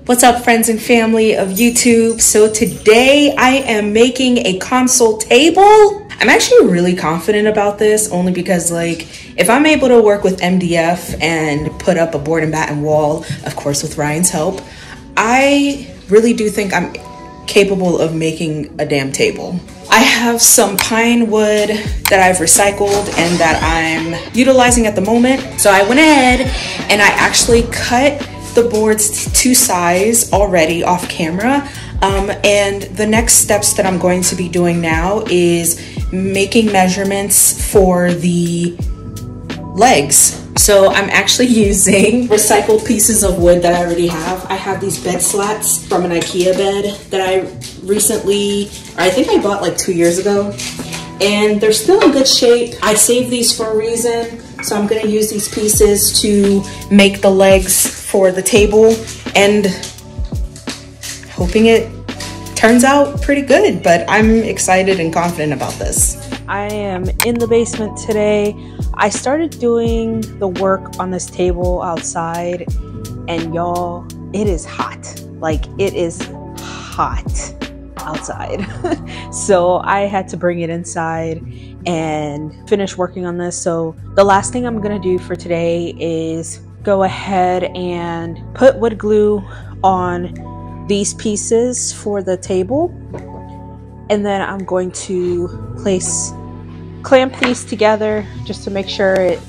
What's up, friends and family of YouTube? So today I am making a console table. I'm actually really confident about this only because if I'm able to work with MDF and put up a board and batten wall, of course with Ryan's help, I really do think I'm capable of making a damn table. I have some pine wood that I've recycled and that I'm utilizing at the moment. So I went ahead and I actually cut the boards to size already off camera. And the next steps that I'm going to be doing now is making measurements for the legs. So I'm actually using recycled pieces of wood that I already have. I have these bed slats from an IKEA bed that I recently, or I think I bought like 2 years ago, and they're still in good shape. I saved these for a reason. So I'm gonna use these pieces to make the legs for the table and hoping it turns out pretty good, but I'm excited and confident about this. I am in the basement today. I started doing the work on this table outside and y'all, it is hot. Like, it is hot outside. So I had to bring it inside and finish working on this. So the last thing I'm gonna do for today is go ahead and put wood glue on these pieces for the table, and then I'm going to clamp these together just to make sure it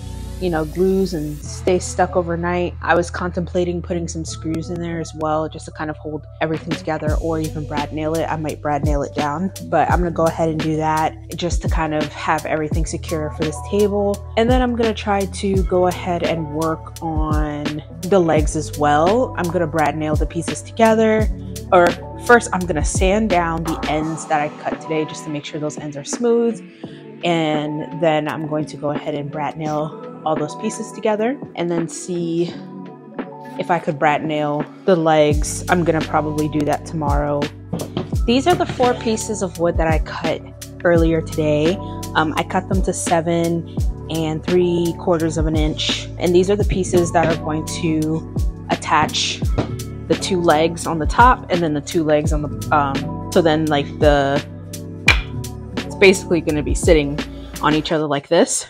glues and stays stuck overnight. I was contemplating putting some screws in there as well, just to kind of hold everything together, or even brad nail it. I might brad nail it down, but I'm gonna go ahead and do that just to kind of have everything secure for this table. And then I'm gonna try to go ahead and work on the legs as well. I'm gonna brad nail the pieces together, or first I'm gonna sand down the ends that I cut today just to make sure those ends are smooth. And then I'm going to go ahead and brad nail all those pieces together and then see if I could brad nail the legs. I'm gonna probably do that tomorrow. These are the 4 pieces of wood that I cut earlier today. I cut them to 7 3/4 of an inch. And these are the pieces that are going to attach the 2 legs on the top and then the 2 legs on the, so then it's basically gonna be sitting on each other like this.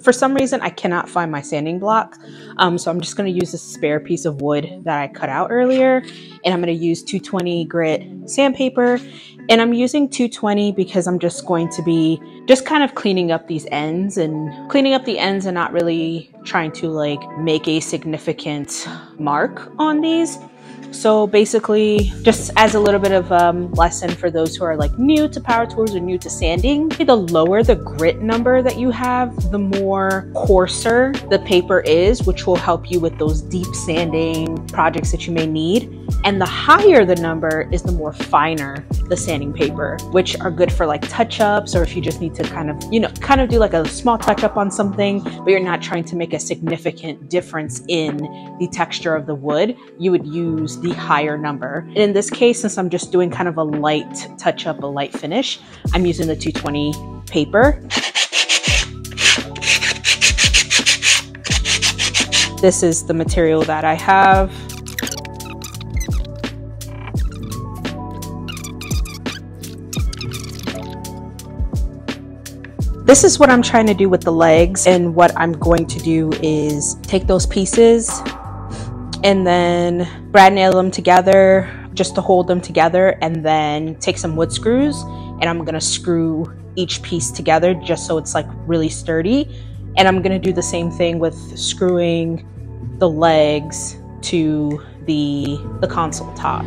For some reason, I cannot find my sanding block. So I'm just gonna use this spare piece of wood that I cut out earlier, and I'm gonna use 220 grit sandpaper. And I'm using 220 because I'm just going to be kind of cleaning up these ends and not really trying to make a significant mark on these. So basically, just as a little bit of lesson for those who are new to power tools or new to sanding, the lower the grit number that you have, the more coarser the paper is, which will help you with those deep sanding projects that you may need. And the higher the number is, the more finer the sanding paper, which are good for touch-ups, or if you just need to kind of do a small touch-up on something, but you're not trying to make a significant difference in the texture of the wood, you would use the higher number. And in this case, since I'm just doing kind of a light touch-up, a light finish, I'm using the 220 paper. This is the material that I have. This is what I'm trying to do with the legs, and what I'm going to do is take those pieces and then brad nail them together just to hold them together, and then take some wood screws and I'm gonna screw each piece together just so it's really sturdy. And I'm gonna do the same thing with screwing the legs to the console top.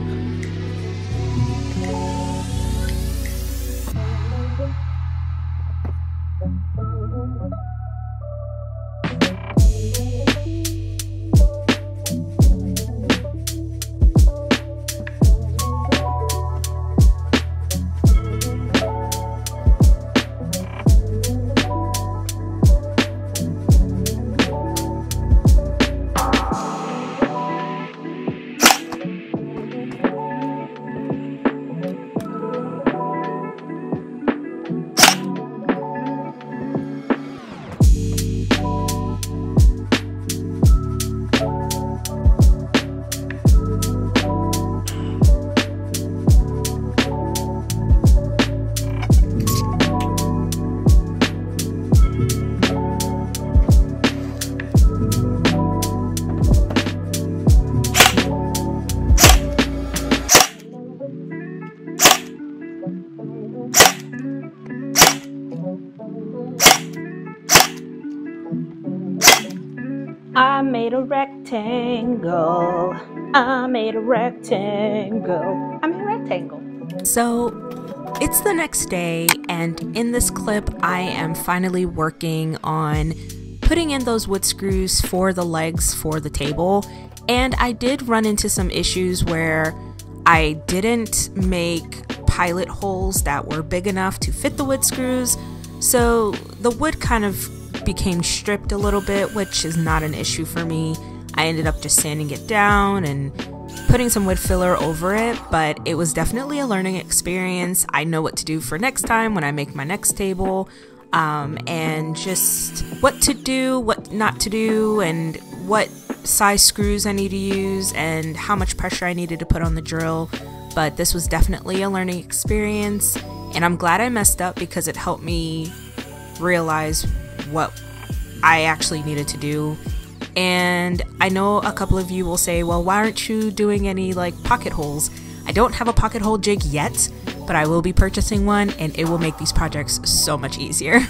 I made a rectangle. I made a rectangle. I made a rectangle. So it's the next day, and in this clip, I am finally working on putting in those wood screws for the legs for the table. And I did run into some issues where I didn't make pilot holes that were big enough to fit the wood screws. So the wood kind of became stripped a little bit, which is not an issue for me. I ended up just sanding it down and putting some wood filler over it, but it was definitely a learning experience. I know what to do for next time when I make my next table, and just what to do, what not to do, and what size screws I need to use and how much pressure I needed to put on the drill. But this was definitely a learning experience, and I'm glad I messed up because it helped me realize what I actually needed to do. And I know a couple of you will say, well, why aren't you doing any like pocket holes? I don't have a pocket hole jig yet, but I will be purchasing one, and it will make these projects so much easier.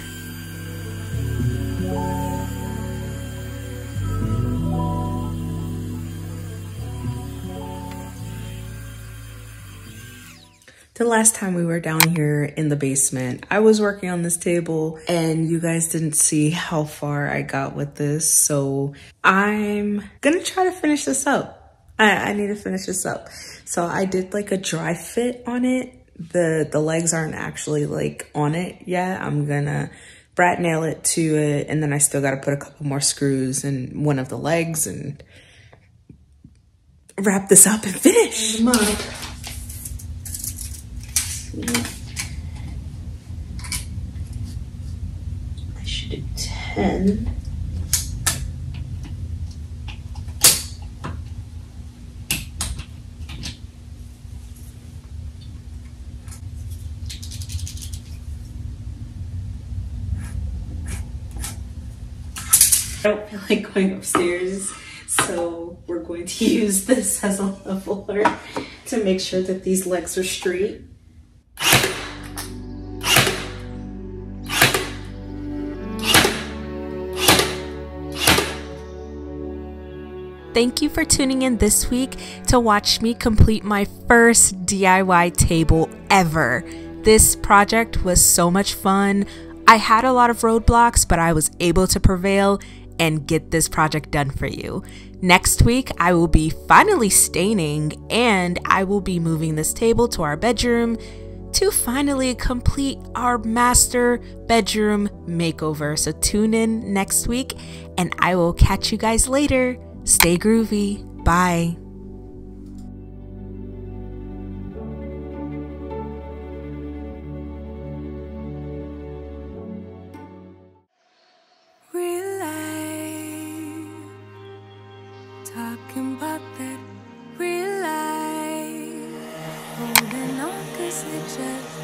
The last time we were down here in the basement, I was working on this table and you guys didn't see how far I got with this. So I'm gonna try to finish this up. I need to finish this up. So I did like a dry fit on it. The legs aren't actually like on it yet. I'm gonna brat nail it to it, and then I still gotta put a couple more screws in one of the legs and wrap this up and finish. I should do 10. I don't feel like going upstairs, so we're going to use this as a leveler to make sure that these legs are straight. Thank you for tuning in this week to watch me complete my first DIY table ever. This project was so much fun. I had a lot of roadblocks, but I was able to prevail and get this project done for you. Next week, I will be finally staining, and I will be moving this table to our bedroom to finally complete our master bedroom makeover. So tune in next week, and I will catch you guys later. Stay groovy. Bye. Real life, talking about that real life, holding on 'cause it just